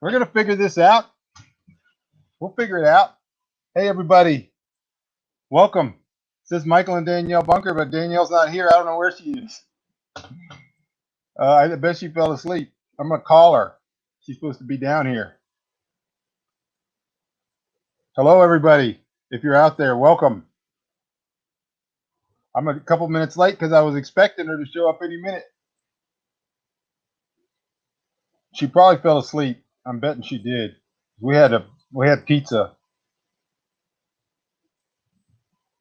We're going to figure this out. We'll figure it out. Hey, everybody. Welcome. It says Michael and Danielle Bunker, but Danielle's not here. I don't know where she is. I bet she fell asleep. I'm going to call her. She's supposed to be down here. Hello, everybody. If you're out there, welcome. I'm a couple minutes late because I was expecting her to show up any minute. She probably fell asleep. I'm betting she did. We had pizza.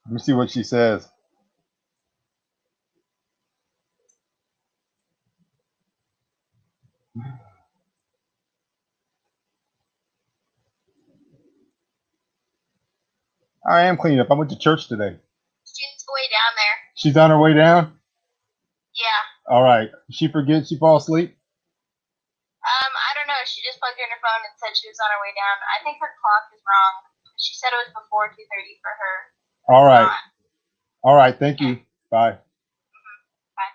Let me see what she says. I am cleaning up. I went to church today. She's way down there. She's on her way down? Yeah. All right. Did she forget she fall asleep? I don't know. She just plugged in her phone and said she was on her way down. I think her clock is wrong. She said it was before 2:30 for her. All right. All right. Thank you. Bye. Bye.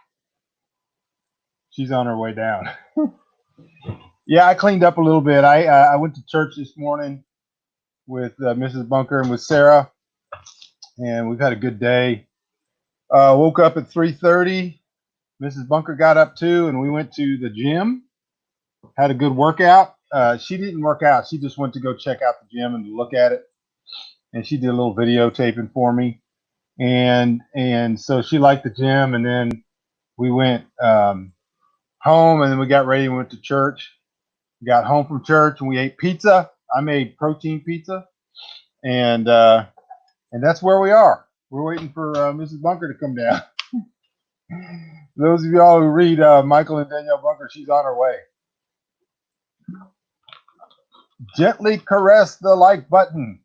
She's on her way down. Yeah, I cleaned up a little bit. I went to church this morning with Mrs. Bunker and with Sarah, and we've had a good day. Woke up at 3:30. Mrs. Bunker got up too, and we went to the gym. Had a good workout. She didn't work out. She just went to go check out the gym and to look at it. And she did a little videotaping for me. And so she liked the gym. And then we went home, and then we got ready and went to church. We got home from church and we ate pizza. I made protein pizza. And that's where we are. We're waiting for Mrs. Bunker to come down. Those of y'all who read Michael and Danielle Bunker, she's on her way. Gently caress the like button.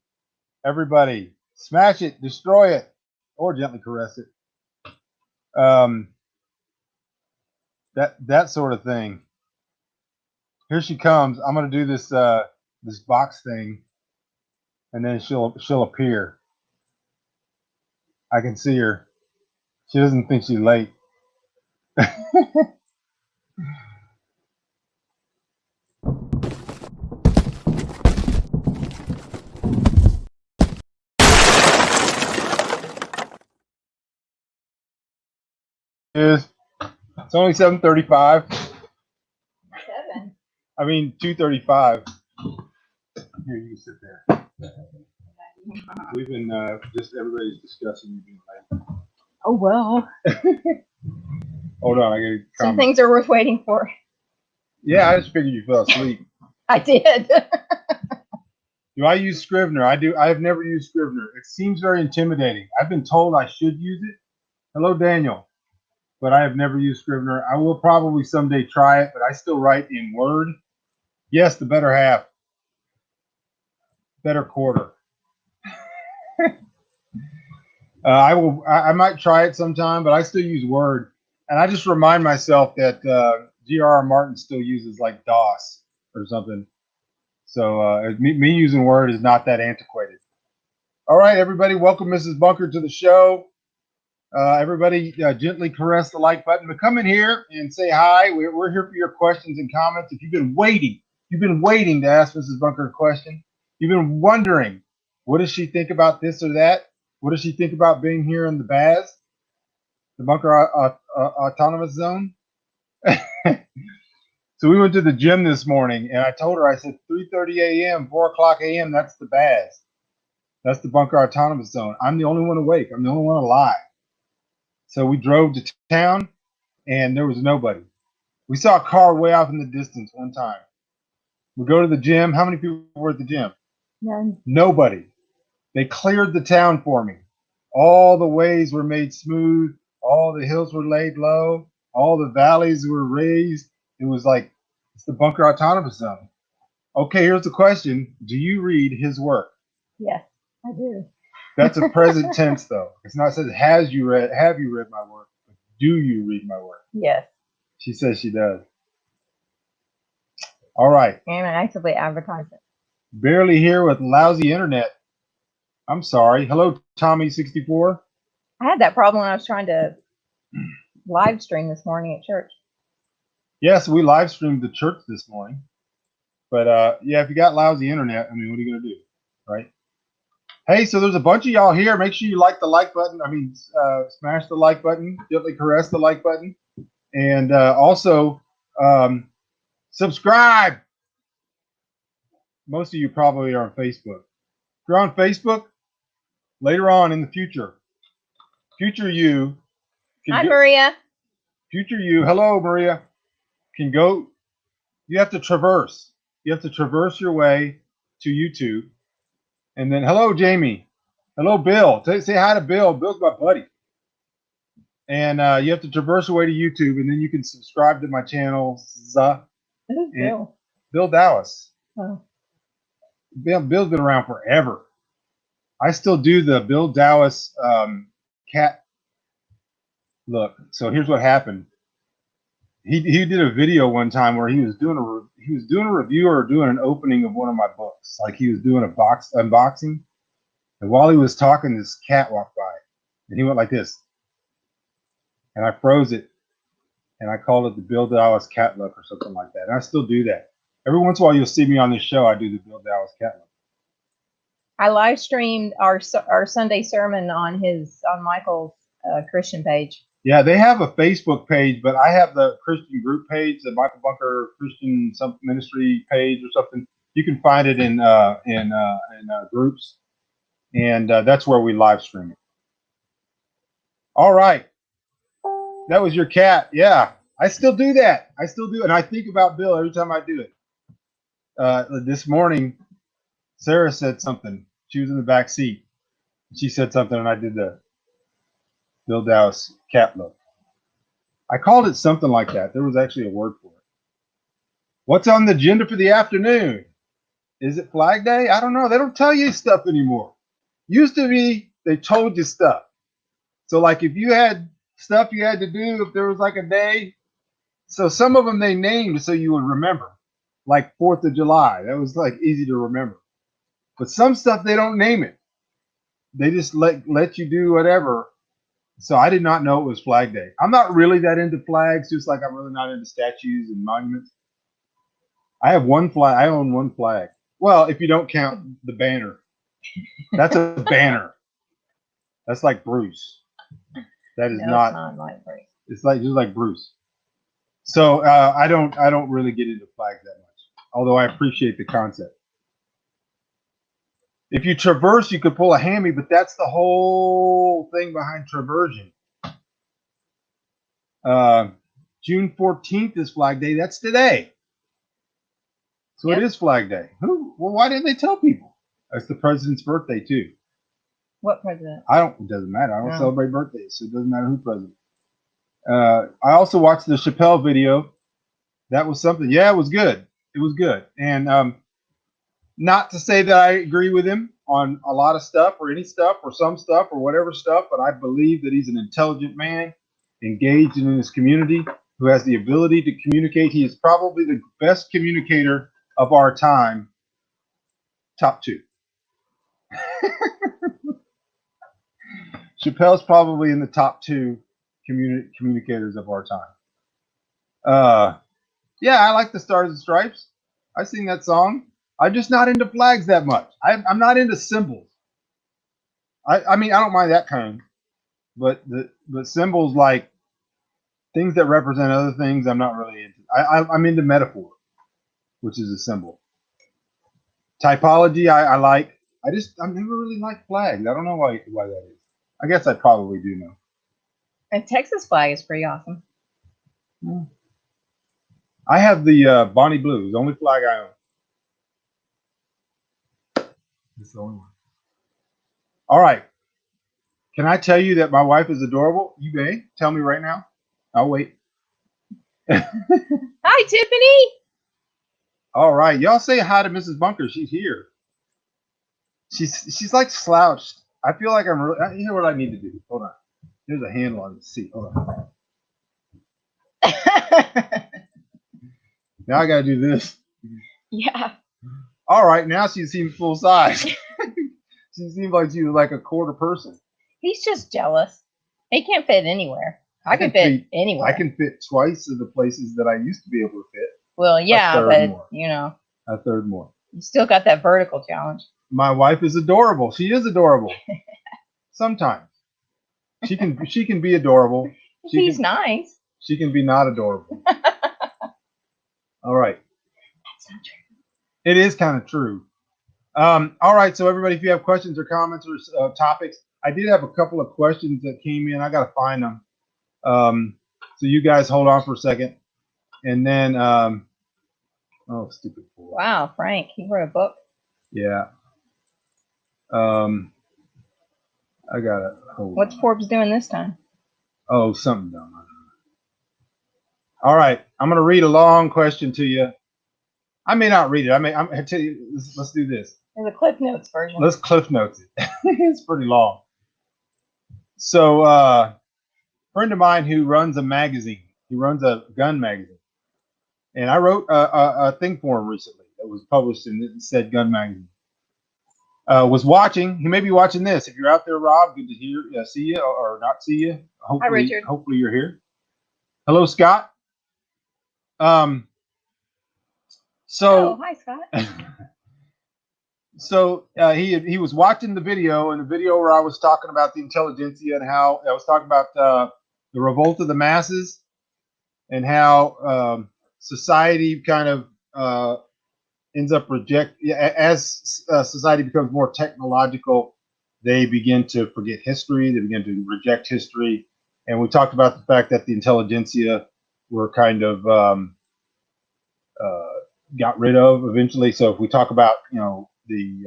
Everybody, smash it, destroy it, or gently caress it. That sort of thing. Here she comes. I'm gonna do this this box thing, and then she'll appear. I can see her. She doesn't think she's late. It's only 7:35. 7. I mean 2:35. Here, you can sit there. We've been just everybody's discussing you being late. Oh, well. Hold on, I gotta Some things are worth waiting for. Yeah, I just figured you fell asleep. I did. Do I use Scrivener? I do. I have never used Scrivener. It seems very intimidating. I've been told I should use it. Hello, Daniel. But I have never used Scrivener. I will probably someday try it, but I still write in Word. Yes, the better half. Better quarter. I might try it sometime, but I still use Word. And I just remind myself that G.R.R. Martin still uses like DOS or something. So me using Word is not that antiquated. All right, everybody, welcome Mrs. Bunker to the show. Everybody gently caress the like button, but come in here and say hi. We're here for your questions and comments. If you've been waiting to ask Mrs. Bunker a question. You've been wondering, what does she think about this or that? What does she think about being here in the BAZ, the Bunker Autonomous Zone? So we went to the gym this morning, and I told her, I said, 3:30 a.m., 4 o'clock a.m., that's the BAZ. That's the Bunker Autonomous Zone. I'm the only one awake. I'm the only one alive. So we drove to town, and there was nobody. We saw a car way off in the distance one time. We go to the gym. How many people were at the gym? None. Nobody. They cleared the town for me. All the ways were made smooth. All the hills were laid low. All the valleys were raised. It was like, it's the Bunker Autonomous Zone. Okay, here's the question. Do you read his work? Yes, I do. That's a present tense, though. It's not said, have you read my work? Do you read my work? Yes. She says she does. All right. And I actively advertise it. Barely here with lousy internet. I'm sorry. Hello, Tommy64. I had that problem when I was trying to live stream this morning at church. Yes, we live streamed the church this morning. But yeah, if you got lousy internet, I mean, what are you gonna do, right? Hey, so there's a bunch of y'all here. Make sure you like the like button. I mean, smash the like button. Gently caress the like button, and also subscribe. Most of you probably are on Facebook. If you're on Facebook, later on in the future you can Hi, Maria. future you. Hello, Maria. Can go. You have to traverse. You have to traverse your way to YouTube, and then hello, Jamie. Hello, Bill. Say hi to Bill. Bill's my buddy. And you have to traverse your way to YouTube, and then you can subscribe to my channel. Who's Bill? Bill Dallas. Oh. Bill's been around forever. I still do the Bill Dallas cat look. So here's what happened. He did a video one time where he was doing a review or doing an opening of one of my books. Like he was doing a box unboxing, and while he was talking, this cat walked by, and he went like this, and I froze it, and I called it the Bill Dallas cat look or something like that. And I still do that. Every once in a while, you'll see me on this show. I do the Bill Dallas cat look. I live streamed our Sunday sermon on Michael's Christian page. Yeah, they have a Facebook page, but I have the Christian group page, the Michael Bunker Christian Ministry page or something. You can find it in groups, and that's where we live stream it. All right, that was your cat. Yeah, I still do that. I still do, and I think about Bill every time I do it. This morning, Sarah said something. She was in the back seat. She said something, and I did the Bill Dallas cat look. I called it something like that. There was actually a word for it. What's on the agenda for the afternoon? Is it Flag Day? I don't know. They don't tell you stuff anymore. Used to be, they told you stuff. So like if you had stuff you had to do, if there was like a day, so some of them they named so you would remember. Like 4th of July. That was like easy to remember. But some stuff they don't name it. They just let you do whatever. So I did not know it was Flag Day. I'm not really that into flags, just like I'm really not into statues and monuments. I have one flag. I own one flag. Well, if you don't count the banner. That's a banner. That's like Bruce. That is No, it's not like Bruce. It's like just like Bruce. So I don't really get into flags that much. Although I appreciate the concept. If you traverse, you could pull a hammy, but that's the whole thing behind traversing. June 14th is Flag Day. That's today. So It is Flag Day. Well, why didn't they tell people? It's the president's birthday, too. What president? It doesn't matter. I don't celebrate birthdays, so it doesn't matter who president. I also watched the Chappelle video. That was something. Yeah, it was good. It was good. And not to say that I agree with him on a lot of stuff or any stuff or some stuff or whatever stuff, but I believe that he's an intelligent man, engaged in his community, who has the ability to communicate. He is probably the best communicator of our time. Top 2. Chappelle's probably in the top 2 communicators of our time. Yeah, I like the Stars and Stripes. I sing that song. I'm just not into flags that much. I'm not into symbols. I mean, I don't mind that kind, but symbols like things that represent other things, I'm not really into. I'm into metaphor, which is a symbol. Typology, I like. I've never really liked flags. I don't know why that is. I guess I probably do know. And Texas flag is pretty awesome. Yeah. I have the Bonnie Blues, the only flag I own. It's the only one. All right. Can I tell you that my wife is adorable? You may. Tell me right now. I'll wait. Hi, Tiffany. All right. Y'all say hi to Mrs. Bunker. She's here. She's like slouched. I feel like I'm really. You know what I need to do? Hold on. There's a handle on the seat. Hold on. Now I got to do this. Yeah. All right. Now she seems full size. She seems like she was like a quarter person. He's just jealous. He can't fit anywhere. I can fit anywhere. I can fit twice of the places that I used to be able to fit. Well, yeah, but more. you know. A third more. You still got that vertical challenge. My wife is adorable. She is adorable. Sometimes she can be adorable. He's nice. She can be not adorable. All right. That's not true. It is kind of true. All right. So everybody, if you have questions or comments or topics, I did have a couple of questions that came in. I got to find them. So you guys hold on for a second. And then, oh, stupid fool. Wow, Frank, he wrote a book. Yeah. I got to hold What's on. Forbes doing this time? Oh, something dumb. All right. I'm going to read a long question to you. I may not read it. I'll tell you, let's do this. There's a Cliff Notes version. Let's Cliff Notes it. It's pretty long. So, friend of mine who runs a magazine. He runs a gun magazine, and I wrote a thing for him recently that was published in it said Gun Magazine. Was watching. He may be watching this. If you're out there, Rob, good to see you, or not see you. Hopefully, Hi, Richard. Hopefully you're here. Hello, Scott. So, hi, Scott. So he was watching the video, where I was talking about the intelligentsia and how I was talking about the revolt of the masses and how society kind of ends up as society becomes more technological, they begin to forget history, they begin to reject history, and we talked about the fact that the intelligentsia were kind of got rid of eventually. So if we talk about the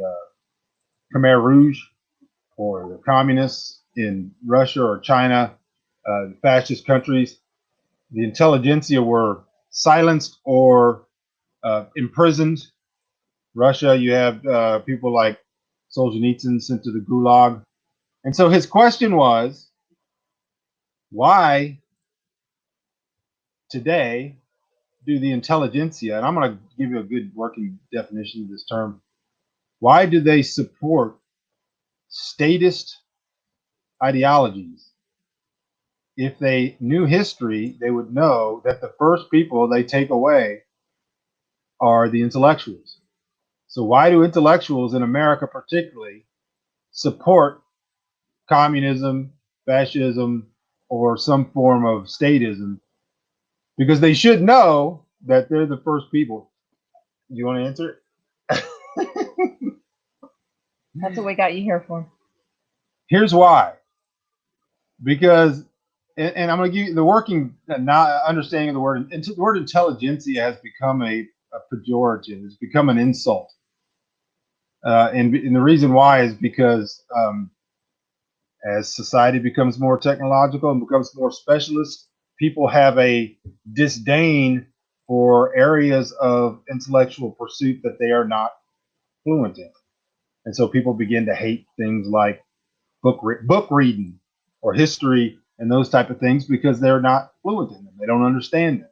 Khmer Rouge or the communists in Russia or China, fascist countries, the intelligentsia were silenced or imprisoned. Russia, you have people like Solzhenitsyn sent to the Gulag. And so his question was, why today do the intelligentsia, and I'm going to give you a good working definition of this term, why do they support statist ideologies? If they knew history, they would know that the first people they take away are the intellectuals. So why do intellectuals in America particularly support communism, fascism, or some form of statism? Because they should know that they're the first people. You want to answer it? That's what we got you here for. Here's why. Because, and I'm going to give you the working understanding of the word. The word intelligentsia has become a pejorative. It's become an insult. And the reason why is because as society becomes more technological and becomes more specialist, people have a disdain for areas of intellectual pursuit that they are not fluent in. And so people begin to hate things like book reading or history and those type of things because they're not fluent in them. They don't understand them.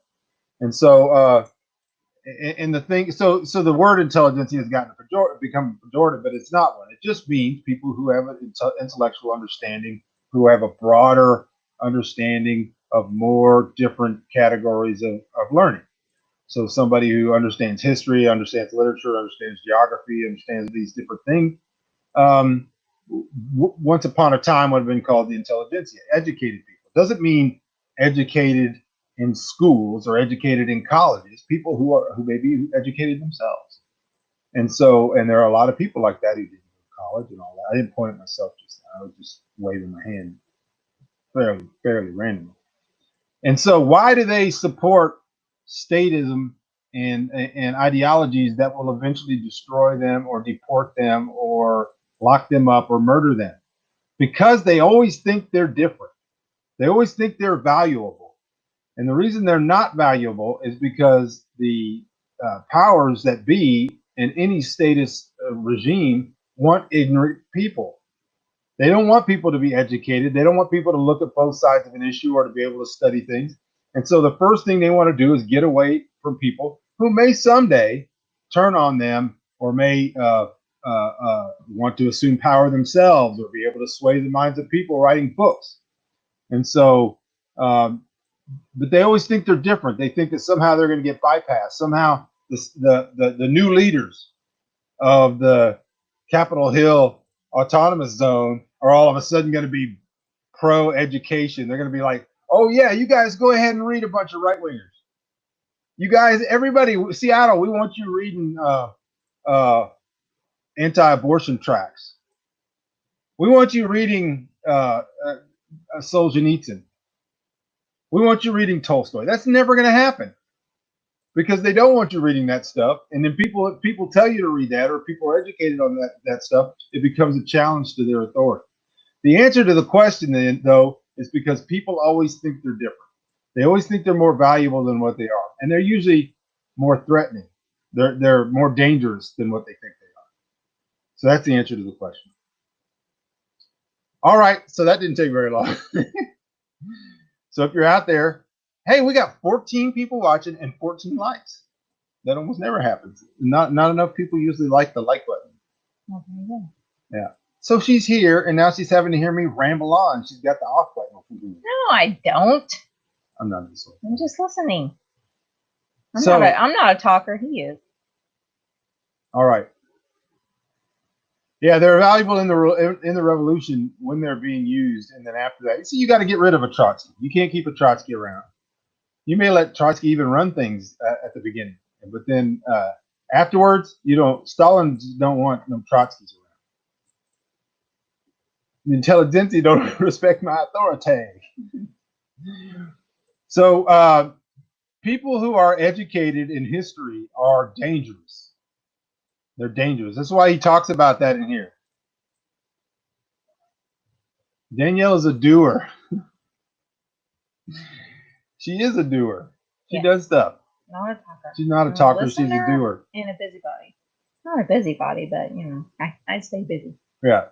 And so, and the thing, so the word intelligentsia has become pejorative, but it's not one. It just means people who have an intellectual understanding, who have a broader understanding of more different categories of learning. So somebody who understands history, understands literature, understands geography, understands these different things, once upon a time would have been called the intelligentsia, educated people. Doesn't mean educated in schools or educated in colleges, people who may be educated themselves. And so, and there are a lot of people like that who didn't go to college and all that. I didn't point at myself just now. I was just waving my hand fairly randomly. And so why do they support statism and ideologies that will eventually destroy them or deport them or lock them up or murder them? Because they always think they're different. They always think they're valuable. And the reason they're not valuable is because the powers that be in any statist regime want ignorant people. They don't want people to be educated. They don't want people to look at both sides of an issue or to be able to study things. And so the first thing they want to do is get away from people who may someday turn on them or may want to assume power themselves or be able to sway the minds of people writing books. And so, but they always think they're different. They think that somehow they're going to get bypassed. Somehow the new leaders of the Capitol Hill Autonomous Zone are all of a sudden going to be pro-education. They're going to be like, oh yeah, you guys go ahead and read a bunch of right-wingers. You guys, everybody, Seattle, we want you reading anti-abortion tracts. We want you reading Solzhenitsyn. We want you reading Tolstoy. That's never going to happen because they don't want you reading that stuff. And then people tell you to read that, or people are educated on that stuff. It becomes a challenge to their authority. The answer to the question, then, though, is because people always think they're different. They always think they're more valuable than what they are, and they're usually more threatening. They're more dangerous than what they think they are. So that's the answer to the question. All right, so that didn't take very long. So if you're out there, hey, we got 14 people watching and 14 likes. That almost never happens. Not enough people usually like the like button. Okay, Yeah. So she's here, and now she's having to hear me ramble on. She's got the off button. no, I don't. I'm not this way. I'm just listening. I'm So- not a talker. He is. All right. Yeah, they're valuable in the revolution when they're being used, and then after that, see, you got to get rid of a Trotsky. You can't keep a Trotsky around. You may let Trotsky even run things at the beginning, but then afterwards, you don't. Stalin don't want no Trotskys around. The intelligentsia don't respect my authority. So people who are educated in history are dangerous. They're dangerous. That's why he talks about that in here. Danielle is a doer. She is a doer. She Yeah. does stuff. Not a talker. She's not a I'm talker. She's a listener doer. And a busybody. Not a busybody, but I stay busy. Yeah.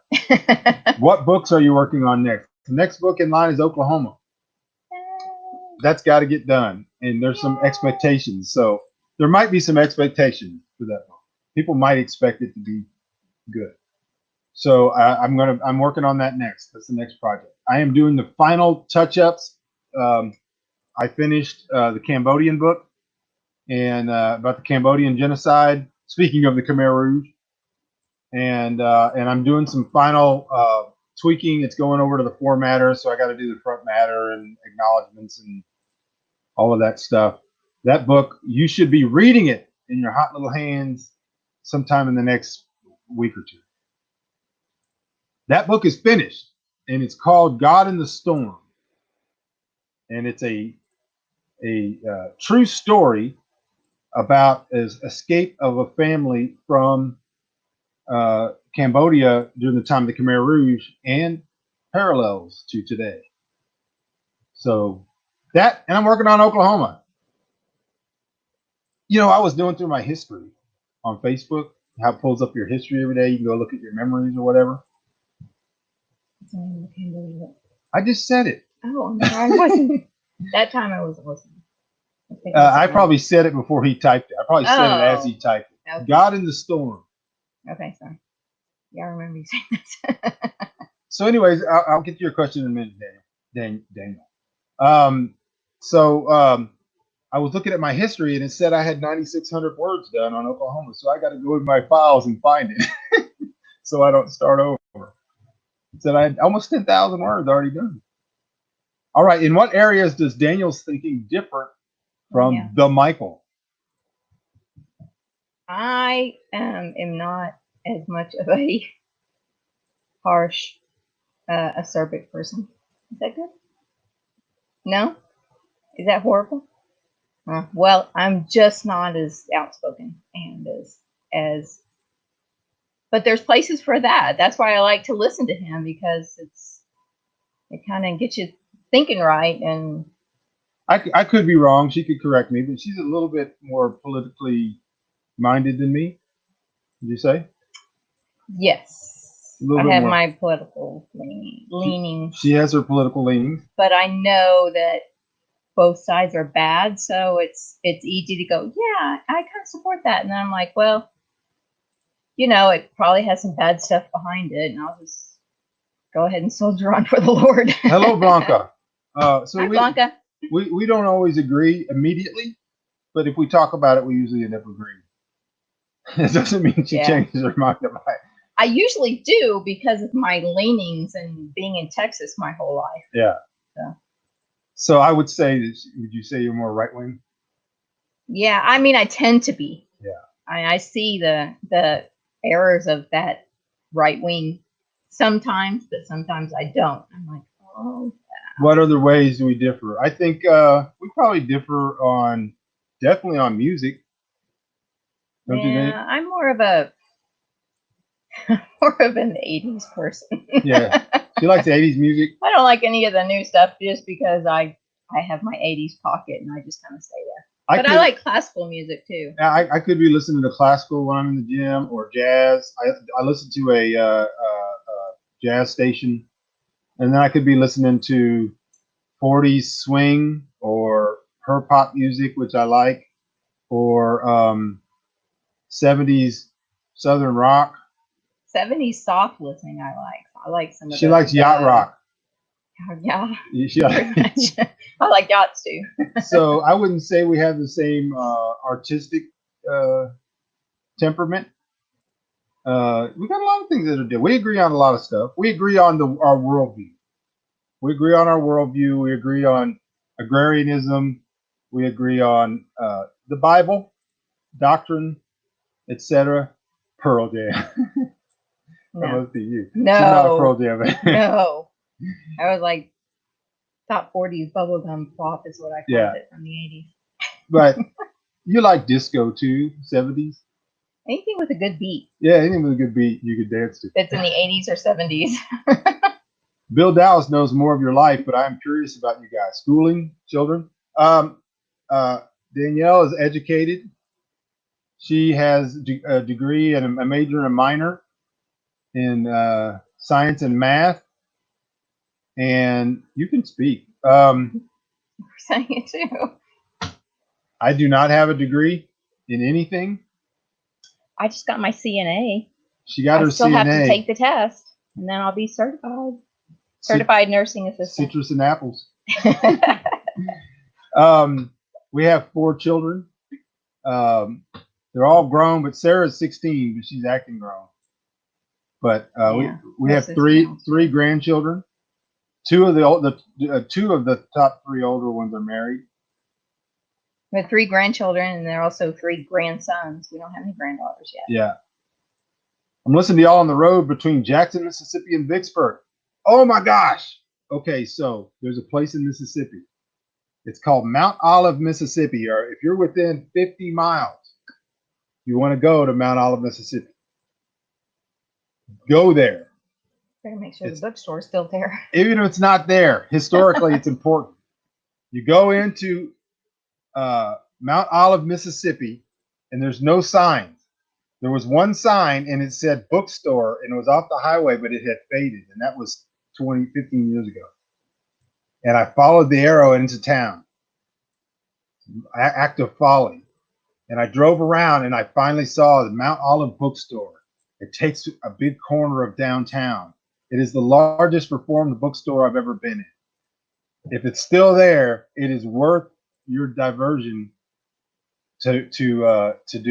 What books are you working on next? The next book in line is Oklahoma. That's got to get done, and there's some expectations. So there might be some expectations for that book. People might expect it to be good. So I'm working on that next. That's the next project. I am doing the final touch-ups. I finished the Cambodian book and about the Cambodian genocide. Speaking of the Khmer Rouge, and I'm doing some final tweaking. It's going over to the formatter, so I got to do the front matter and acknowledgments and all of that stuff. That book, you should be reading it in your hot little hands sometime in the next week or two. That book is finished, and it's called God in the Storm, and it's a true story about an escape of a family from Cambodia during the time of the Khmer Rouge and parallels to today. So that, and I'm working on Oklahoma. You know, I was doing through my history on Facebook, how it pulls up your history every day. You can go look at your memories or whatever. I just said it. Oh, no, I wasn't. That time I wasn't listening. I probably said it before he typed it. I probably said it as he typed it. Okay. God in the Storm. Okay, sorry. Yeah, I remember you saying that. So anyways, I'll get to your question in a minute, Daniel. I was looking at my history, and it said I had 9,600 words done on Oklahoma. So I got to go in my files and find it so I don't start over. It said I had almost 10,000 words already done. All right. In what areas does Daniel's thinking differ from the Michael? I am not as much of a harsh, acerbic person. Is that good? No? Is that horrible? Well, I'm just not as outspoken and as. But there's places for that. That's why I like to listen to him, because it kind of gets you thinking right. And I could be wrong. She could correct me, but she's a little bit more politically minded than me. Did you say? yes, A little I bit have more. my political leanings, She has her political leanings. but I know that both sides are bad, so it's easy to go, yeah, I kind of support that, and then I'm like, well, it probably has some bad stuff behind it, and I'll just go ahead and soldier on for the Lord. Hello, Blanca. Hi, Blanca. We don't always agree immediately, but if we talk about it, we usually end up agreeing. It doesn't mean she Yeah. changes her mind about it. I usually do because of my leanings and being in Texas my whole life. Yeah. So. So I would say, would you say you're more right wing? Yeah, I mean, I tend to be. Yeah. I see the errors of that right wing sometimes, but sometimes I don't. I'm like, oh. What other ways do we differ? I think we probably differ on definitely on music. Don't you think? Yeah, I'm more of an 80s person. Yeah. She likes 80s music. I don't like any of the new stuff just because I have my 80s pocket and I just kind of stay there. But I like classical music too. I could be listening to classical when I'm in the gym or jazz. I listen to a jazz station, and then I could be listening to 40s swing or her pop music, which I like, or 70s southern rock. 70s soft listening I like. I like some of She likes yacht rock. Yeah, She, pretty much. I like yachts too. So I wouldn't say we have the same artistic temperament. We got a lot of things that are different. We agree on a lot of stuff. We agree on our worldview. We agree on our worldview. We agree on agrarianism. We agree on the Bible, doctrine, etc. Pearl Jam. No. That must be you. No. She's not a Pearl Jam fan. No. I was like top 40s bubblegum pop is what I called it from the 80s. But you like disco too, 70s? Anything with a good beat. Yeah, anything with a good beat you could dance to. It's in the 80s or 70s. Bill Dallas knows more of your life, but I'm curious about you guys. Schooling, children. Danielle is educated. She has a degree and a major and a minor in science and math. And you can speak. We're saying it too. I do not have a degree in anything. I just got my CNA. She got her CNA. I still have to take the test, and then I'll be certified. Certified nursing assistant. Citrus and apples. We have 4 children. They're all grown, but Sarah's 16, but she's acting grown. But we have three grandchildren. Two of the top 3 older ones are married. We have 3 grandchildren, and there are also 3 grandsons. We don't have any granddaughters yet. Yeah. I'm listening to y'all on the road between Jackson, Mississippi, and Vicksburg. Oh my gosh. Okay, so there's a place in Mississippi. It's called Mount Olive, Mississippi. Or if you're within 50 miles, you want to go to Mount Olive, Mississippi. Go there. Better make sure the bookstore's still there. Even if it's not there, historically, it's important. You go into Mount Olive, Mississippi, and there's no signs. There was one sign, and it said bookstore, and it was off the highway, but it had faded, and that was 15 years ago. And I followed the arrow into town. Act of folly. And I drove around, and I finally saw the Mount Olive bookstore. It takes a big corner of downtown. It is the largest reformed bookstore I've ever been in. If it's still there, it is worth your diversion to do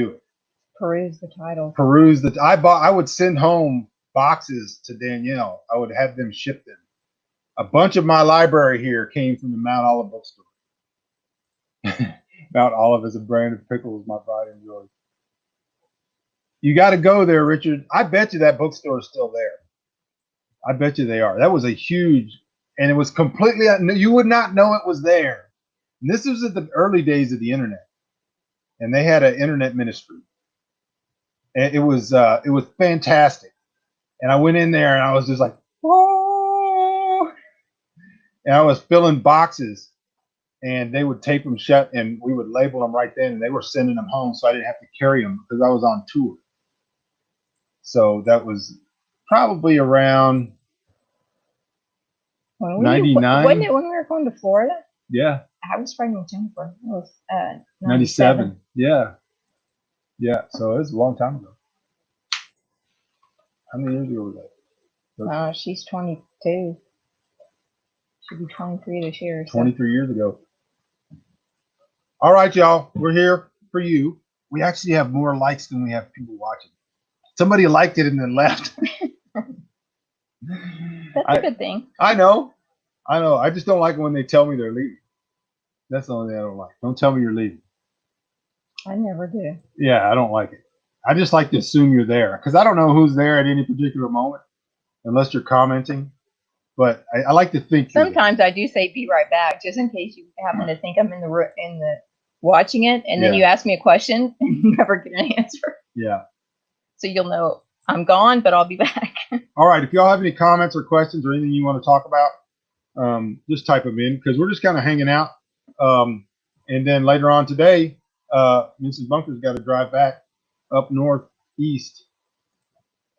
it. Peruse the title. I would send home boxes to Danielle. I would have them ship them. A bunch of my library here came from the Mount Olive bookstore. Mount Olive is a brand of pickles my bride enjoys. You got to go there, Richard. I bet you that bookstore is still there. I bet you they are. That was a huge, and it was completely, you would not know it was there. And this was at the early days of the internet. And they had an internet ministry. And it was fantastic. And I went in there and I was just like, oh, and I was filling boxes, and they would tape them shut, and we would label them right then, and they were sending them home, so I didn't have to carry them because I was on tour. So that was probably around 99. Wasn't it when we were going to Florida? Yeah. I was pregnant with Jennifer. It was 97. Yeah. Yeah. So it was a long time ago. How many years ago was that? She's 22. She'll be 23 this year. So. 23 years ago. All right, y'all. We're here for you. we actually have more likes than we have people watching. Somebody liked it and then left. That's a good thing. I know. I just don't like it when they tell me they're leaving. That's the only thing I don't like. Don't tell me you're leaving. I never do. Yeah, I don't like it. I just like to assume you're there because I don't know who's there at any particular moment unless you're commenting. But I like to think. Sometimes I do say "be right back" just in case you happen to think I'm in the watching it, and then you ask me a question and you never get an answer. Yeah. So you'll know I'm gone, but I'll be back. All right. If y'all have any comments or questions or anything you want to talk about, just type them in because we're just kind of hanging out. And then later on today, Mrs. Bunker's got to drive back up northeast,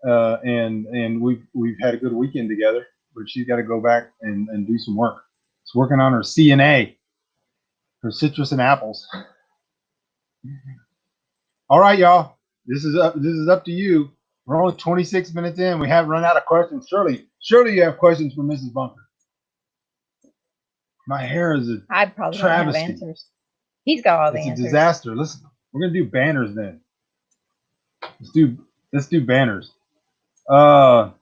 and we've had a good weekend together. But she's got to go back and do some work. She's working on her CNA, her citrus and apples. All right, y'all. This is up to you. We're only 26 minutes in. We haven't run out of questions. Surely you have questions for Mrs. Bunker. My hair is a I probably travesty. don't have answers. He's got all the answers. It's a disaster. Listen, we're gonna do banners then. Let's do banners. How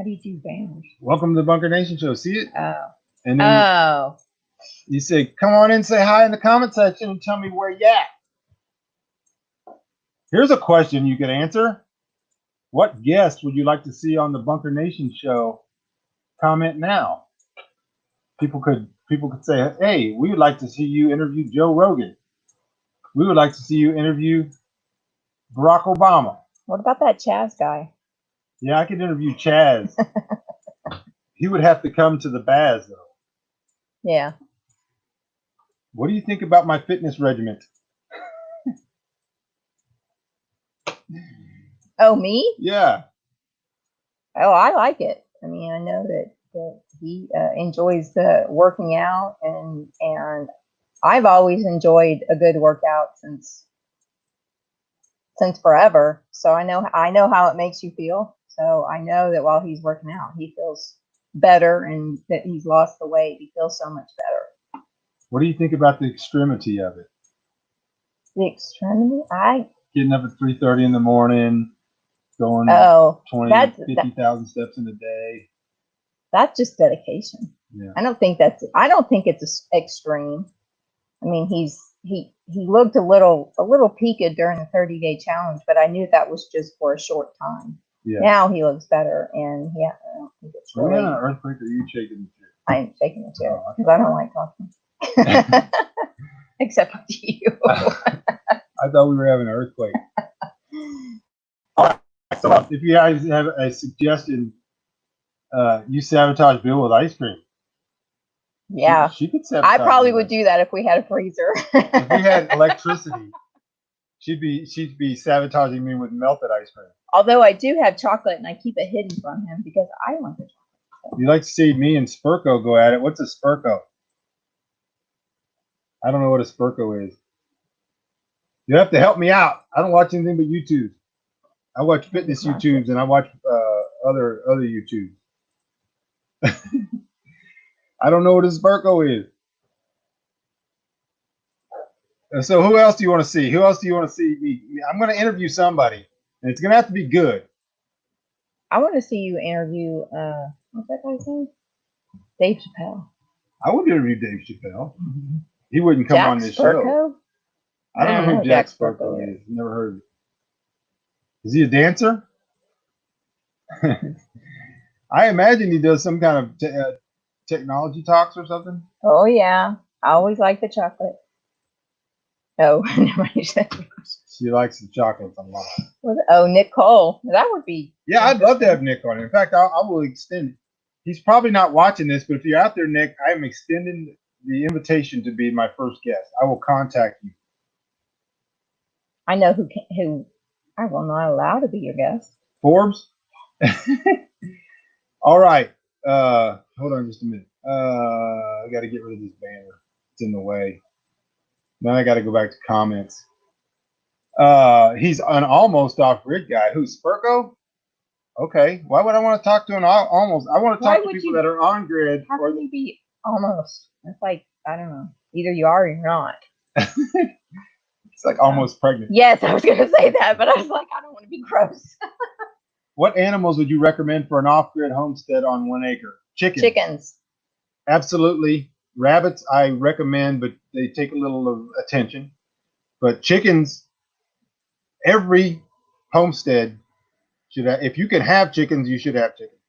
do you do banners? Welcome to the Bunker Nation Show. See it? Oh. And then you say, come on in, say hi in the comment section, and tell me where you at. Here's a question you could answer. What guest would you like to see on the Bunker Nation Show? Comment now. People could say, hey, we would like to see you interview Joe Rogan. We would like to see you interview Barack Obama. What about that Chaz guy? Yeah, I could interview Chaz. He would have to come to the BAZ, though. Yeah. What do you think about my fitness regimen? Oh, me? Yeah. Oh, I like it. I mean, I know that he enjoys the working out, and I've always enjoyed a good workout since forever. So I know how it makes you feel. So I know that while he's working out, he feels better, and that he's lost the weight. He feels so much better. What do you think about the extremity of it? The extremity? Getting up at 3:30 in the morning, going 50,000 steps in a day. That's just dedication. Yeah. I don't think it's extreme. I mean, he looked a little peaked during the 30-day challenge, but I knew that was just for a short time. Yeah. Now he looks better, and I don't think it's really. Are we on an earthquake, or are you shaking the chair? I am shaking the chair because I don't like talking. Except to you. I thought we were having an earthquake. All right. So if you guys have a suggestion, you sabotage Bill with ice cream. Yeah. She could sabotage. I probably would do that if we had a freezer. If we had electricity, she'd be sabotaging me with melted ice cream. Although I do have chocolate, and I keep it hidden from him because I want the chocolate. You like to see me and Spurko go at it. What's a Spurko? I don't know what a Spurko is. You have to help me out. I don't watch anything but YouTube. I watch fitness YouTubes, and I watch other YouTubes. I don't know what a Spurko is. So who else do you want to see? Who else do you want to see? I'm going to interview somebody, and it's going to have to be good. I want to see you interview, what's that guy's name? Dave Chappelle. I would interview Dave Chappelle. Mm-hmm. He wouldn't come on this show. I don't know who Jack Spurko is. Never heard of him. Is he a dancer? I imagine he does some kind of technology talks or something. Oh, yeah. I always like the chocolate. Oh, never mind. She likes the chocolates a lot. Oh, Nick Cole. That would be. Yeah, I'd love to have Nick on it. In fact, I will extend it. He's probably not watching this, but if you're out there, Nick, I am extending the invitation to be my first guest. I will contact you. I know who I will not allow to be your guest. Forbes? All right. Hold on just a minute. I got to get rid of this banner. It's in the way. Then I got to go back to comments. He's an almost off-grid guy. Who's Spurko? Okay. Why would I want to talk to an almost? I want to talk to people that are on grid. How can you be almost? It's like, I don't know. Either you are or you're not. It's like almost pregnant. Yes, I was going to say that, but I was like, I don't want to be gross. What animals would you recommend for an off-grid homestead on 1 acre? Chickens. Absolutely. Rabbits, I recommend, but they take a little of attention. But chickens, every homestead should have. If you can have chickens, you should have chickens.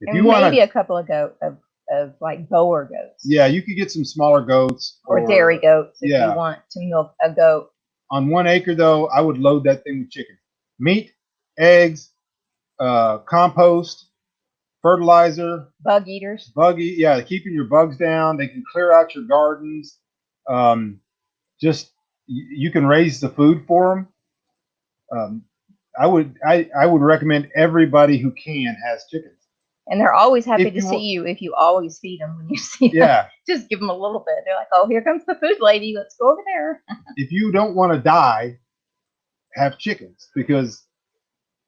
If And you want maybe a couple of of like boer goats. yeah, you could get some smaller goats Or dairy goats if yeah. you want to milk a goat. On 1 acre, though, I would load that thing with chicken, meat, eggs, compost, fertilizer, Bug eaters. keeping your bugs down. They can clear out your gardens. Just you can raise the food for them. I would recommend everybody who can has chickens. And they're always happy If to you see want- you if you always feed them when you see them. Yeah. Just give them a little bit. They're like, oh, here comes the food lady. Let's go over there. If you don't want to die, have chickens, because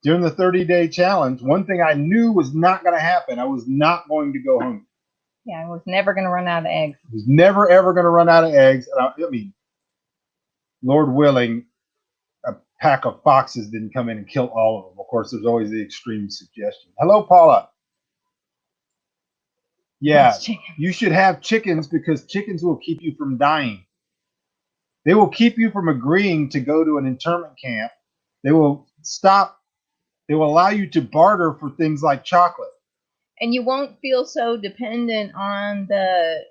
during the 30-day challenge, one thing I knew was not going to happen. I was not going to go hungry. Yeah, I was never going to run out of eggs. I was never, ever going to run out of eggs. And I mean, Lord willing, a pack of foxes didn't come in and kill all of them. Of course, there's always the extreme suggestion. Hello, Paula. Yeah, That's chicken. you should have chickens because chickens will keep you from dying. They will keep you from agreeing to go to an internment camp. They will allow you to barter for things like chocolate. And you won't feel so dependent on the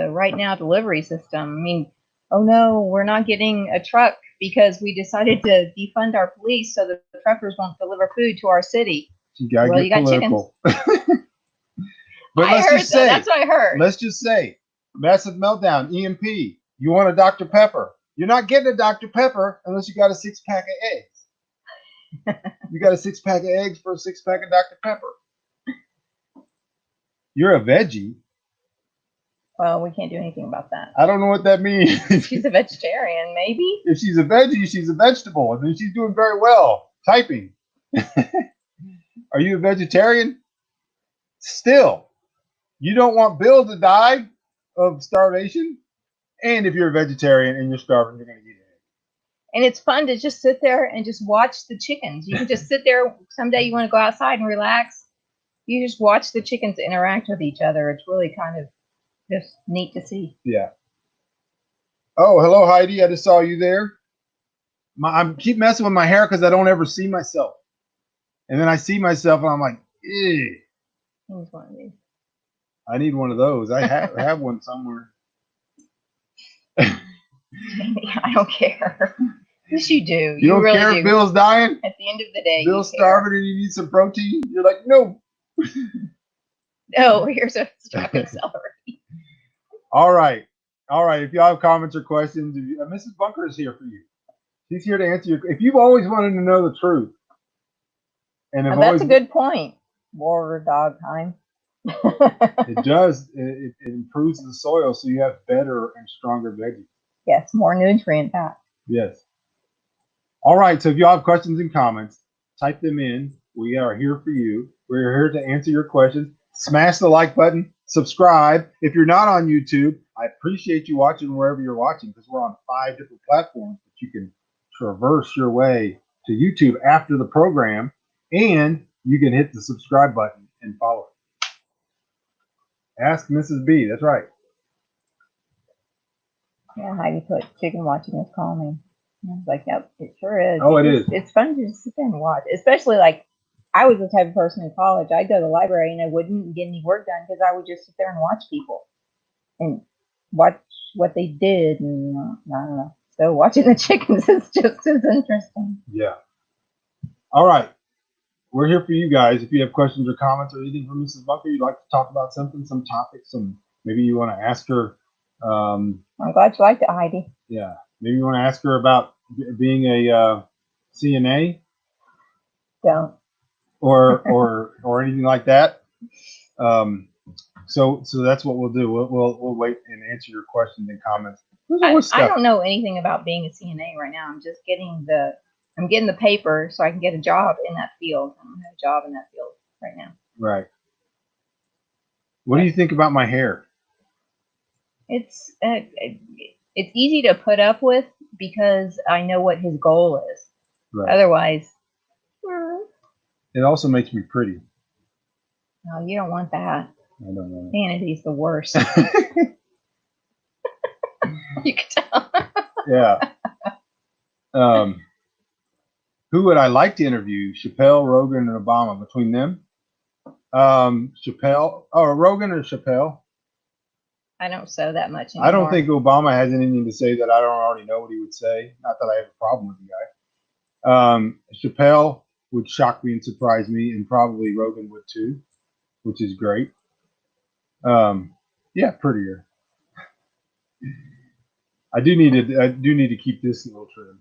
right now delivery system. I mean, oh no, we're not getting a truck because we decided to defund our police so the truckers won't deliver food to our city. You gotta Well, get you got political. But I heard that. That's what I heard. Let's just say, massive meltdown, EMP. You want a Dr. Pepper. You're not getting a Dr. Pepper unless you got a 6-pack of eggs. You got a 6-pack of eggs for a 6-pack of Dr. Pepper. You're a veggie. Well, we can't do anything about that. I don't know what that means. She's a vegetarian, maybe. If she's a veggie, she's a vegetable. And then she's doing very well typing. Are you a vegetarian? Still, you don't want Bill to die of starvation. And if you're a vegetarian and you're starving, you're going to eat it. And it's fun to just sit there and just watch the chickens. You can just sit there. Someday you want to go outside and relax. You just watch the chickens interact with each other. It's really kind of just neat to see. Yeah. Oh, hello, Heidi. I just saw you there. I keep messing with my hair because I don't ever see myself. And then I see myself and I'm like, ew. Here's one of these. I need one of those. I have one somewhere. I don't care. Yes, you do. You don't really care do. if Bill's dying? At the end of the day, Bill's you care. starving and you need some protein? You're like, no. Oh, here's a strawberry celery. All right. If y'all have comments or questions, Mrs. Bunker is here for you. She's here to answer your. If you've always wanted to know the truth, and Now, that's a good point. War dog time. it does. It improves the soil, so you have better and stronger veggies. Yes, more nutrient packed. Yes. All right. So if y'all have questions and comments, type them in. We are here for you. We're here to answer your questions. Smash the like button. Subscribe. If you're not on YouTube, I appreciate you watching wherever you're watching because we're on 5 different platforms that you can traverse your way to YouTube after the program, and you can hit the subscribe button and follow it. Ask Mrs. B. That's right. Yeah, Heidi put chicken watching is calming. And I was like, yep, it sure is. Oh, it is. It's fun to just sit there and watch, especially like I was the type of person in college. I'd go to the library and I wouldn't get any work done because I would just sit there and watch people and watch what they did. And I don't know. So watching the chickens is just as interesting. Yeah. All right. We're here for you guys. If you have questions or comments or anything from Mrs. Bunker, you'd like to talk about something, some topic, maybe you want to ask her. I'm glad you liked it, Heidi. Yeah. Maybe you want to ask her about being a CNA. Don't. or anything like that. So that's what we'll do. We'll wait and answer your questions and comments. I don't know anything about being a CNA right now. I'm just getting the paper so I can get a job in that field. I don't have a job in that field right now. Right. What do you think about my hair? It's easy to put up with, because I know what his goal is. Right. Otherwise, It also makes me pretty. no, you don't want that. I don't know. Vanity's the worst. You can tell. Yeah. Who would I like to interview? Chappelle, Rogan, and Obama. Between them, Chappelle. Oh, Rogan or Chappelle? I don't sew that much anymore. I don't think Obama has anything to say that I don't already know what he would say. Not that I have a problem with the guy. Chappelle would shock me and surprise me, and probably Rogan would too, which is great. Yeah, prettier. I do need to keep this a little trim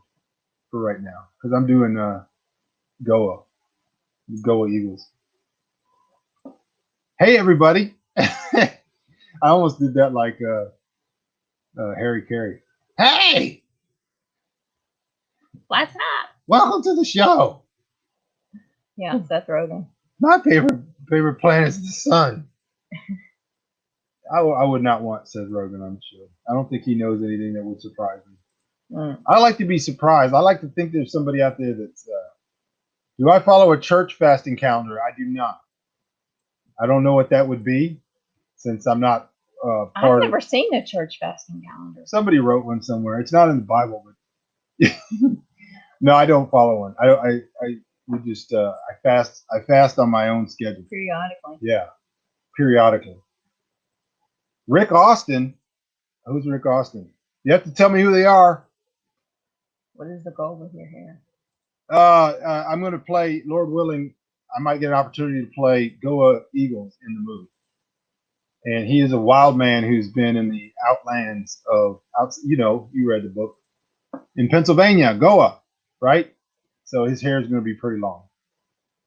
for right now because I'm doing Goa Eagles. Hey everybody! I almost did that like Harry Carey. Hey, What's up? welcome to the show. Yeah, Seth Rogen. My favorite planet is the sun. I would not want Seth Rogen on the show. I don't think he knows anything that would surprise me. I like to be surprised. I like to think there's somebody out there that's. Do I follow a church fasting calendar? I do not. I don't know what that would be, since I'm not I've never seen a church fasting calendar. Somebody wrote one somewhere. It's not in the Bible, but no, I don't follow one. We just I fast on my own schedule. Periodically. Yeah, periodically. Rick Austin. Who's Rick Austin? You have to tell me who they are. What is the goal with your hair? I'm going to play, Lord willing, I might get an opportunity to play Goa Eagles in the movie. And he is a wild man who's been in the outlands of, you read the book, in Pennsylvania, Goa, right? So his hair is going to be pretty long.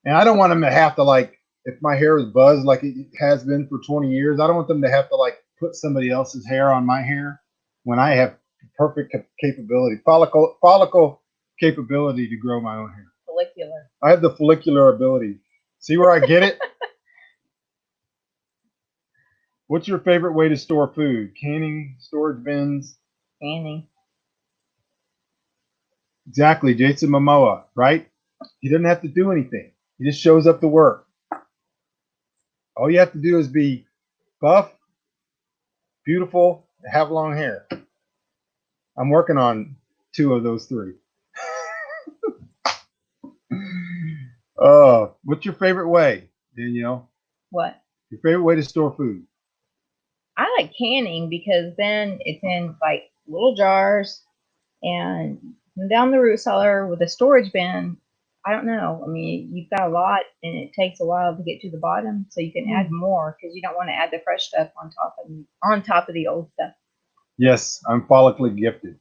And I don't want him to have to, like, if my hair is buzzed like it has been for 20 years, I don't want them to have to, like, put somebody else's hair on my hair when I have perfect capability, follicle capability to grow my own hair. Follicular. I have the follicular ability. See where I get it? What's your favorite way to store food? Canning, storage bins? Canning. Exactly, Jason Momoa, right? He doesn't have to do anything. He just shows up to work. All you have to do is be buff, beautiful, and have long hair. I'm working on 2 of those 3. What's your favorite way, Danielle? What? Your favorite way to store food? I like canning because then it's in like little jars and down the root cellar with a storage bin. I don't know. I mean, you've got a lot and it takes a while to get to the bottom, so you can add more because you don't want to add the fresh stuff on top of the old stuff. Yes, I'm follically gifted.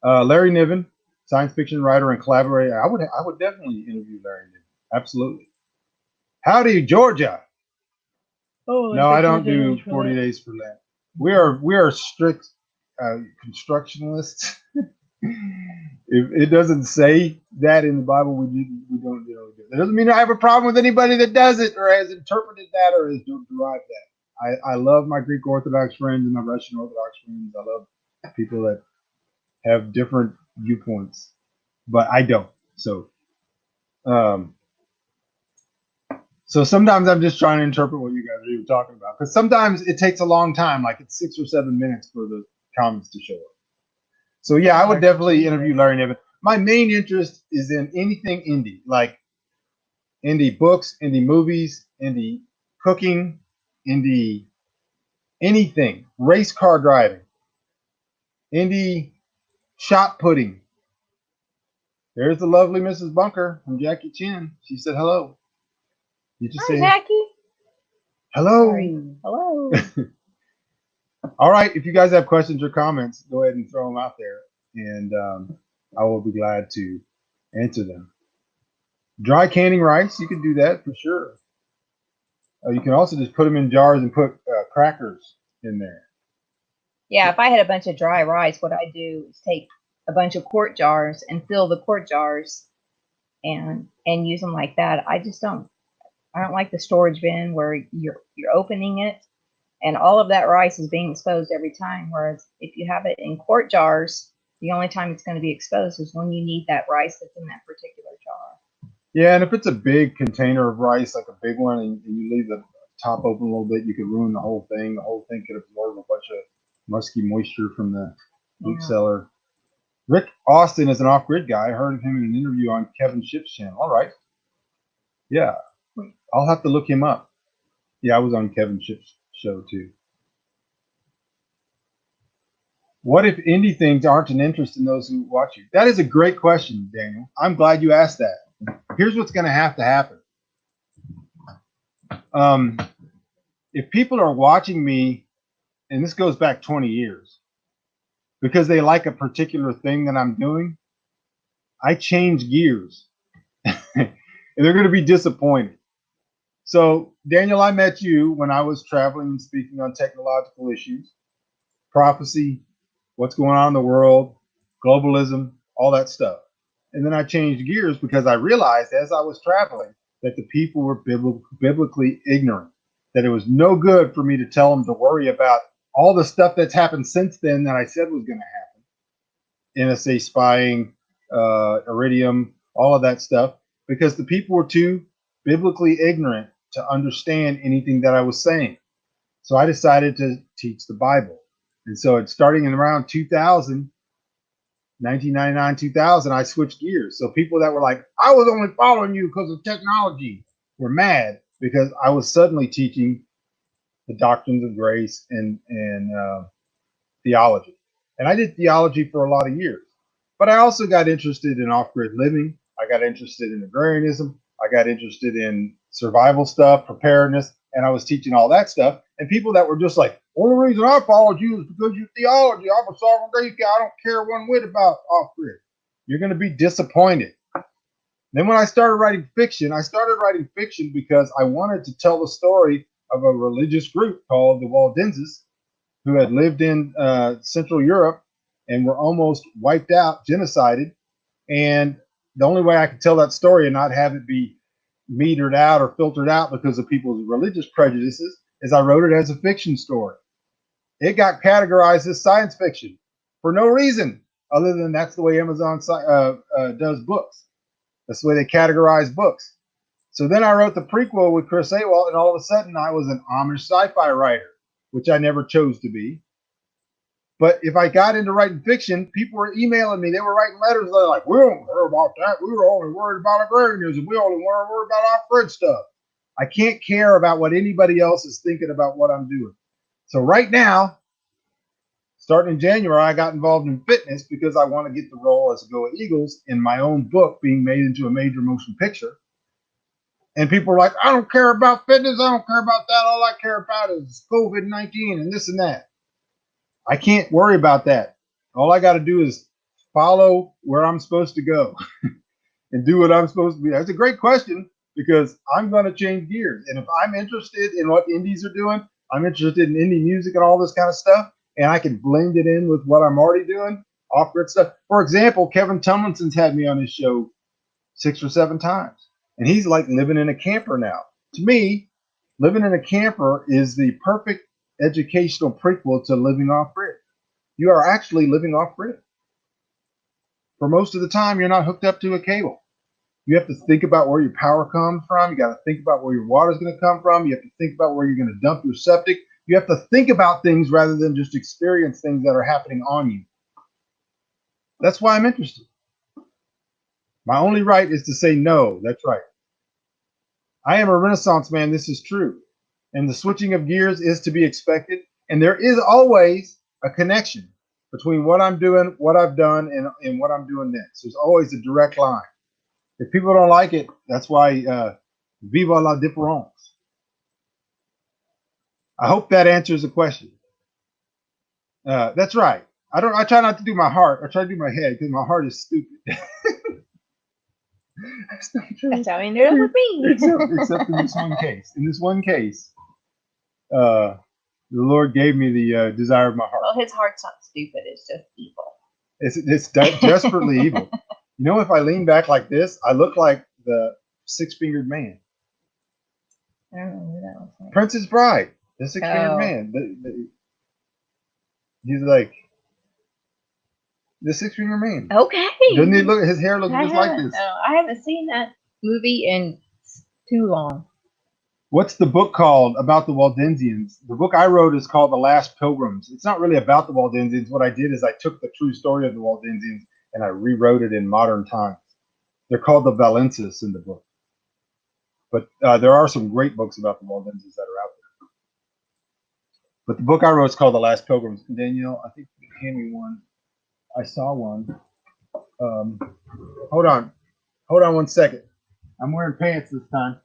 Larry Niven, science fiction writer and collaborator. I would definitely interview Larry Niven. Absolutely. Howdy, Georgia. Oh, No, I don't do 40 days for Lent. We are strict constructionists. If it doesn't say that in the Bible, we don't do it. That doesn't mean I have a problem with anybody that does it or has interpreted that or has derived that. I love my Greek Orthodox friends and my Russian Orthodox friends. I love people that have different viewpoints, but I don't. So sometimes I'm just trying to interpret what you guys are even talking about, because sometimes it takes a long time, like it's 6 or 7 minutes for the comments to show up. So yeah, I would definitely interview Larry Niven. My main interest is in anything indie, like indie books, indie movies, indie cooking, indie anything, race car driving, indie shot putting. There's the lovely Mrs. Bunker from Jackie Chan. She said hello. You just Hi, say Jackie. hello. Sorry. Hello. All right. If you guys have questions or comments, go ahead and throw them out there, and I will be glad to answer them. Dry canning rice, you can do that for sure. You can also just put them in jars and put crackers in there. Yeah, if I had a bunch of dry rice, what I do is take a bunch of quart jars and fill the quart jars and use them like that. I don't like the storage bin where you're opening it and all of that rice is being exposed every time. Whereas if you have it in quart jars, The only time it's going to be exposed is when you need that rice that's in that particular jar. Yeah, and if it's a big container of rice, like a big one, and you leave the top open a little bit, you could ruin the whole thing. The whole thing could absorb a bunch of musky moisture from the root Yeah. cellar. Rick Austin is an off-grid guy. I heard of him in an interview on Kevin Ship's channel. All right. Yeah, I'll have to look him up. Yeah, I was on Kevin Ship's show too. What if indie things aren't an interest in those who watch you? That is a great question, Daniel. I'm glad you asked that. Here's what's going to happen. If people are watching me, and this goes back 20 years, because they like a particular thing that I'm doing, I change gears. And they're going to be disappointed. So, Daniel, I met you when I was traveling and speaking on technological issues, prophecy, what's going on in the world, globalism, all that stuff. And then I changed gears because I realized as I was traveling that the people were biblically ignorant, that it was no good for me to tell them to worry about all the stuff that's happened since then that I said was going to happen. NSA spying, Iridium, all of that stuff, because the people were too biblically ignorant to understand anything that I was saying. So I decided to teach the Bible. And so it's starting in around 2000, 1999, 2000, I switched gears. So people that were like, I was only following you because of technology, were mad because I was suddenly teaching the doctrines of grace and theology. And I did theology for a lot of years. But I also got interested in off-grid living. I got interested in agrarianism. I got interested in survival stuff, preparedness, and I was teaching all that stuff. And people that were just like, only reason I followed you is because your theology. I'm a sovereign grace guy. I don't care one whit about off-grid. You're going to be disappointed. Then when I started writing fiction because I wanted to tell the story of a religious group called the Waldenses, who had lived in Central Europe and were almost wiped out, genocided. And the only way I could tell that story and not have it be metered out or filtered out because of people's religious prejudices is I wrote it as a fiction story. It got categorized as science fiction for no reason other than that's the way Amazon does books. That's the way they categorize books. So then I wrote the prequel with Chris Awalt, and all of a sudden I was an Amish sci-fi writer, which I never chose to be. But if I got into writing fiction, people were emailing me. They were writing letters. They're like, we don't care about that. We were only worried about agrarianism. We only want to worry about off-grid stuff. I can't care about what anybody else is thinking about what I'm doing. So right now, starting in January, I got involved in fitness because I want to get the role as a Go Eagles in my own book being made into a major motion picture. And people are like, I don't care about fitness. I don't care about that. All I care about is COVID-19 and this and that. I can't worry about that. All I got to do is follow where I'm supposed to go and do what I'm supposed to be. That's a great question because I'm going to change gears. And if I'm interested in what indies are doing, I'm interested in indie music and all this kind of stuff, and I can blend it in with what I'm already doing, off-grid stuff. For example, Kevin Tumlinson's had me on his show 6 or 7 times, and he's like living in a camper now. To me, living in a camper is the perfect educational prequel to living off-grid. You are actually living off-grid. For most of the time, you're not hooked up to a cable. You have to think about where your power comes from. You got to think about where your water is going to come from. You have to think about where you're going to dump your septic. You have to think about things rather than just experience things that are happening on you. That's why I'm interested. My only right is to say no. That's right. I am a Renaissance man. This is true. And the switching of gears is to be expected. And there is always a connection between what I'm doing, what I've done, and what I'm doing next. There's always a direct line. If people don't like it, that's why viva la différence. I hope that answers the question. That's right. I try not to do my heart. I try to do my head because my heart is stupid. That's not true. That's how he ended up with me. Except in this one case. In this one case, the Lord gave me the desire of my heart. Well, his heart's not stupid. It's just evil. It's desperately evil. You know, if I lean back like this, I look like the 6-fingered man. I don't know who that was. Like. Princess Bride, the 6-fingered man. He's like, The Six Finger Man. Okay. Doesn't he look? His hair looks just like this. I haven't seen that movie in too long. What's the book called about the Waldensians? The book I wrote is called The Last Pilgrims. It's not really about the Waldensians. What I did is I took the true story of the Waldensians and I rewrote it in modern times. They're called the Valences in the book. But there are some great books about the Waldensians that are out there. But the book I wrote is called The Last Pilgrims. Danielle, I think you hand me one. I saw one. Hold on. Hold on 1 second. I'm wearing pants this time.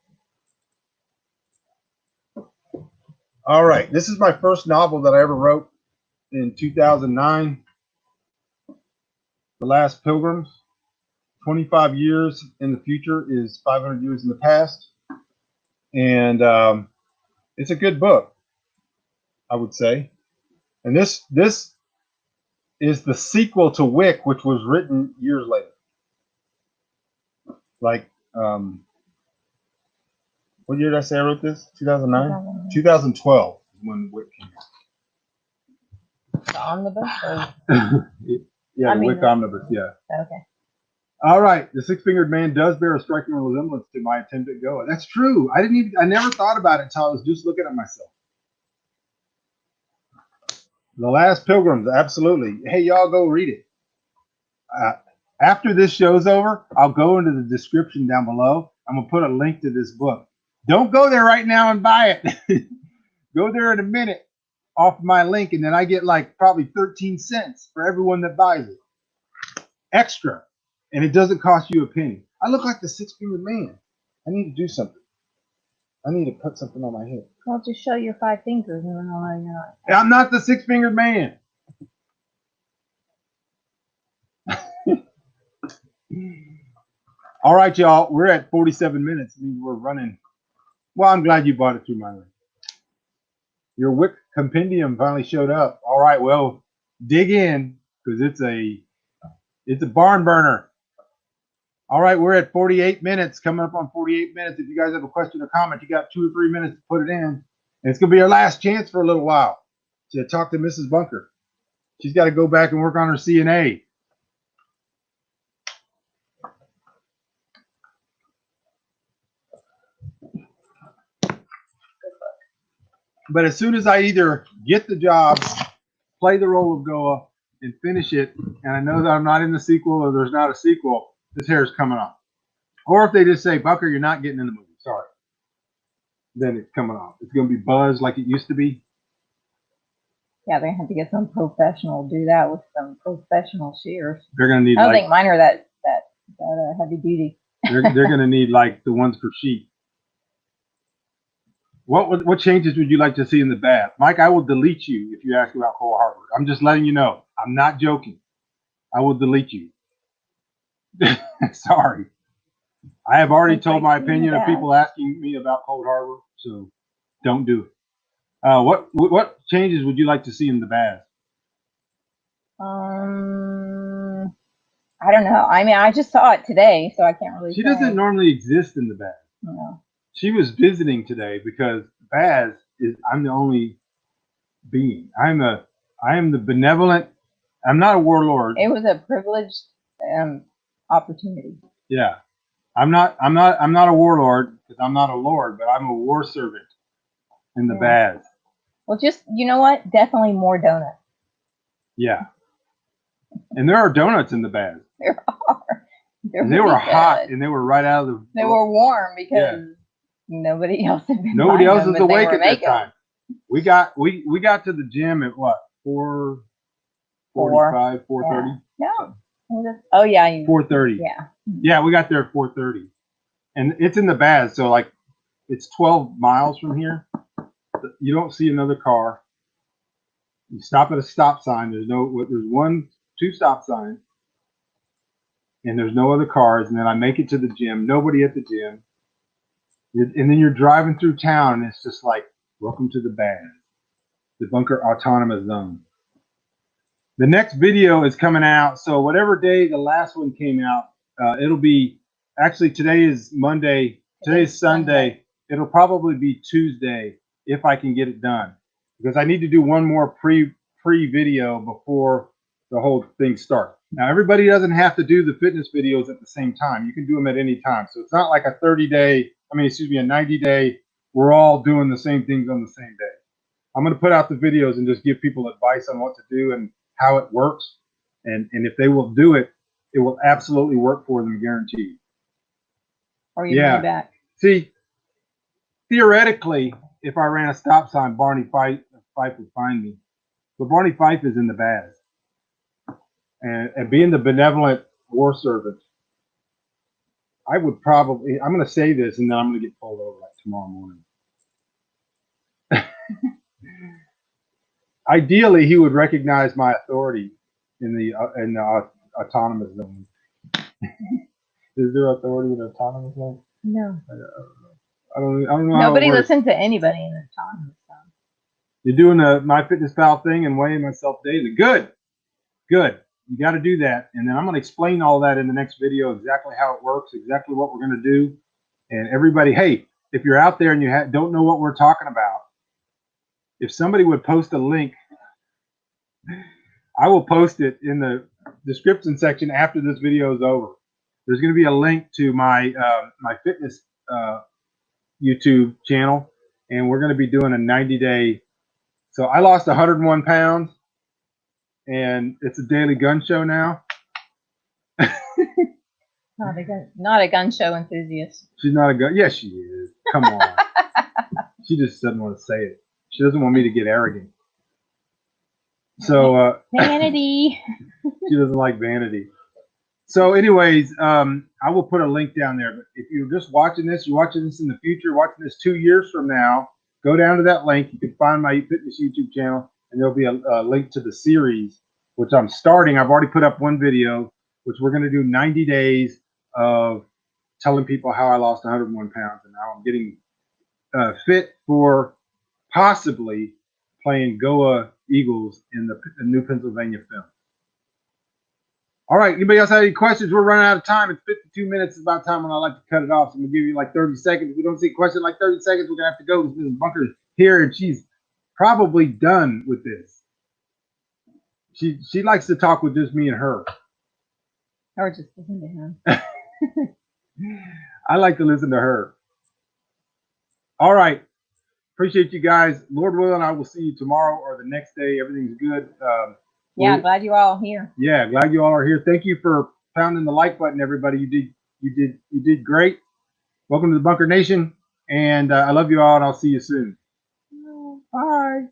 All right. This is my first novel that I ever wrote in 2009. The Last Pilgrims. 25 years in the future is 500 years in the past. And it's a good book, I would say. And this is the sequel to Wick, which was written years later. Like, what year did I say I wrote this? 2009? 2012 is when Wick came out. The omnibus? Or? Yeah, the Wick omnibus, yeah. Okay. All right, the Six-Fingered Man does bear a striking resemblance to my attempt at Goa. That's true. I never thought about it until I was just looking at myself. The Last Pilgrims, absolutely. Hey, y'all go read it. After this show's over, I'll go into the description down below. I'm going to put a link to this book. Don't go there right now and buy it. Go there in a minute off my link, and then I get like probably 13 cents for everyone that buys it. Extra. And it doesn't cost you a penny. I look like the Six-Fingered Man. I need to do something. I need to put something on my head. Well, just show your 5 fingers and then I'll know you're not. I'm not the Six-Fingered Man. All right, y'all. We're at 47 minutes. I mean, we're running. Well, I'm glad you bought it through my link. Your Wick compendium finally showed up. All right, well, dig in because it's a barn burner. All right, we're at 48 minutes, coming up on 48 minutes. If you guys have a question or comment, you got 2 or 3 minutes to put it in. And it's going to be our last chance for a little while to talk to Mrs. Bunker. She's got to go back and work on her CNA. But as soon as I either get the job, play the role of Goa, and finish it, and I know that I'm not in the sequel or there's not a sequel, this hair is coming off. Or if they just say, Bunker, you're not getting in the movie. Sorry. Then it's coming off. It's going to be buzzed like it used to be. Yeah, they have to get some professional to do that with some professional shears. They're going to need. I don't think mine are that heavy duty. they're going to need like the ones for sheep. What changes would you like to see in the BAZ? Mike, I will delete you if you ask about Cole Harvard. I'm just letting you know. I'm not joking. I will delete you. Sorry. I have already told my opinion of people asking me about Cold Harbor, so don't do it. What changes would you like to see in the BAZ? I don't know. I mean, I just saw it today, so I can't really. She doesn't normally exist in the BAZ. No. She was visiting today because BAZ is. I'm the only being. I am the benevolent. I'm not a warlord. It was a privileged opportunity. Yeah. I'm not a warlord because I'm not a lord, but I'm a war servant in the BAZ. Well, just, you know what? Definitely more donuts. Yeah. And there are donuts in the BAZ. There are. And they were hot and they were right out of the. They were warm because nobody else had been. Nobody else was awake at that time. We got to the gym at what? 4:45, 4:30. No. Oh yeah. 4:30. Yeah. Yeah, we got there at 4:30, and it's in the BAZ, so like it's 12 miles from here. You don't see another car. You stop at a stop sign. There's 2 stop signs, and there's no other cars. And then I make it to the gym. Nobody at the gym. And then you're driving through town, and it's just like, welcome to the BAZ, the Bunker Autonomous Zone. The next video is coming out, so whatever day the last one came out, it'll be, actually today is Monday, today's Sunday. It'll probably be Tuesday if I can get it done, because I need to do one more pre video before the whole thing starts. Now, everybody doesn't have to do the fitness videos at the same time. You can do them at any time. So it's not like a 90-day, we're all doing the same things on the same day. I'm going to put out the videos and just give people advice on what to do and how it works. And if they will do it, it will absolutely work for them, guaranteed. Or your money back. See, theoretically, if I ran a stop sign, Barney Fife would find me. But Barney Fife is in the BAZ. And being the benevolent war servant, I would probably, I'm going to say this and then I'm going to get pulled over like tomorrow morning. Ideally, he would recognize my authority in the autonomous zone. Is there authority in the autonomous zone? No. I don't know. Nobody listens to anybody in the autonomous zone. You're doing the MyFitnessPal thing and weighing myself daily. Good. You got to do that. And then I'm going to explain all that in the next video, exactly how it works, exactly what we're going to do. And everybody, hey, if you're out there and you don't know what we're talking about, if somebody would post a link, I will post it in the description section after this video is over. There's going to be a link to my my fitness YouTube channel, and we're going to be doing a 90-day. So I lost 101 pounds, and it's a daily gun show now. Not a gun show enthusiast. She's not a gun. Yes, she is. Come on. She just doesn't want to say it. She doesn't want me to get arrogant. So vanity. She doesn't like vanity. So anyways, I will put a link down there. But if you're just watching this, you're watching this in the future, watching this 2 years from now, go down to that link. You can find my fitness YouTube channel, and there'll be a link to the series, which I'm starting. I've already put up one video, which we're going to do 90 days of telling people how I lost 101 pounds and how I'm getting fit for possibly playing Goa Eagles in the New Pennsylvania film. All right, anybody else have any questions? We're running out of time. It's 52 minutes. It's about time when I like to cut it off. So I'm going to give you like 30 seconds. If we don't see a question in like 30 seconds, we're going to have to go. Mrs. Bunker's here, and she's probably done with this. She likes to talk with just me and her. Or just listen to him. I like to listen to her. All right. Appreciate you guys. Lord willing, I will see you tomorrow or the next day. Everything's good. Yeah, glad you're all here. Yeah, glad you all are here. Thank you for pounding the like button, everybody. You did great. Welcome to the Bunker Nation, and I love you all, and I'll see you soon. Bye.